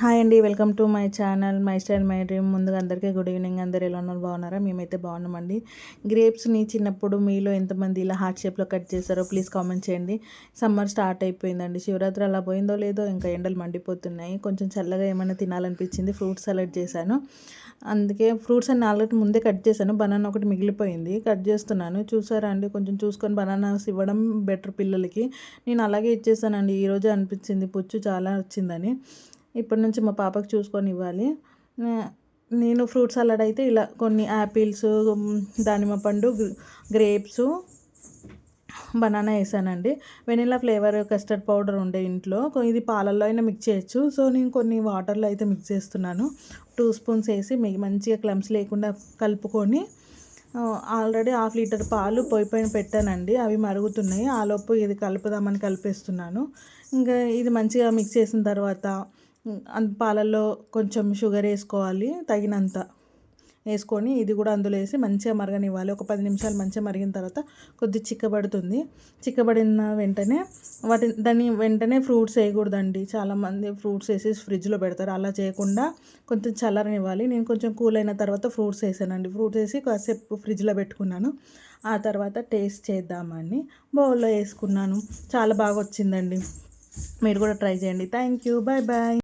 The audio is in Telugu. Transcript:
హాయ్ అండి, welcome to my channel my style my dream. ముందుగా అందరికీ గుడ్ ఈవినింగ్. అందరు ఎలా ఉన్నారు, బాగున్నారా? మేమైతే బాగున్నామండి. గ్రేప్స్ని చిన్నప్పుడు మీలో ఎంతమంది ఇలా హార్ట్ షేప్లో కట్ చేశారో ప్లీజ్ కామెంట్ చేయండి. సమ్మర్ స్టార్ట్ అయిపోయిందండి. శివరాత్రి అలా పోయిందో లేదో, ఇంకా ఎండలు మండిపోతున్నాయి. కొంచెం చల్లగా ఏమైనా తినాలనిపించింది. ఫ్రూట్ సలాడ్ చేశాను. అందుకే ఫ్రూట్స్ అన్ని ఆల్రెడీ ముందే కట్ చేశాను. బనానా ఒకటి మిగిలిపోయింది, కట్ చేస్తున్నాను. చూసారా అండి, కొంచెం చూసుకొని బనానాస్ ఇవ్వడం బెటర్ పిల్లలకి. నేను అలాగే ఇచ్చేసానండి. ఈరోజే అనిపించింది పుచ్చు చాలా వచ్చిందని. ఇప్పటి నుంచి మా పాపకు చూసుకొని ఇవ్వాలి. నేను ఫ్రూట్ సలాడ్ అయితే ఇలా కొన్ని యాపిల్స్, దానిమ్మ పండు, గ్రేప్స్, బనానా వేసానండి. వెనిలా ఫ్లేవర్ కస్టర్డ్ పౌడర్ ఉండే ఇంట్లో, ఇది పాలల్లో అయినా మిక్స్ చేయొచ్చు. సో నేను కొన్ని వాటర్లో అయితే మిక్స్ చేస్తున్నాను. 2 స్పూన్స్ వేసి మంచిగా క్లమ్స్ లేకుండా కలుపుకొని, ఆల్రెడీ 1/2 లీటర్ పాలు పొయ్యి పైన పెట్టానండి. అవి మరుగుతున్నాయి. ఆలోపు ఇది కలుపుదామని కలిపేస్తున్నాను. ఇంకా ఇది మంచిగా మిక్స్ చేసిన తర్వాత పాలల్లో కొంచెం షుగర్ వేసుకోవాలి, తగినంత వేసుకొని ఇది కూడా అందులో వేసి మంచిగా మరగనివ్వాలి. ఒక 10 నిమిషాలు మంచిగా మరిగిన తర్వాత కొద్దిగా చిక్కబడుతుంది. చిక్కబడిన వెంటనే దాన్ని వెంటనే ఫ్రూట్స్ వేయకూడదండి. చాలామంది ఫ్రూట్స్ వేసి ఫ్రిడ్జ్లో పెడతారు. అలా చేయకుండా కొంచెం చల్లరనివ్వాలి. నేను కొంచెం కూల్ అయిన తర్వాత ఫ్రూట్స్ వేసానండి. ఫ్రూట్స్ వేసి కాసేపు ఫ్రిడ్జ్లో పెట్టుకున్నాను. ఆ తర్వాత టేస్ట్ చేద్దామని బౌల్లో వేసుకున్నాను. చాలా బాగా వచ్చిందండి. మీరు కూడా ట్రై చేయండి. Thank you, bye bye.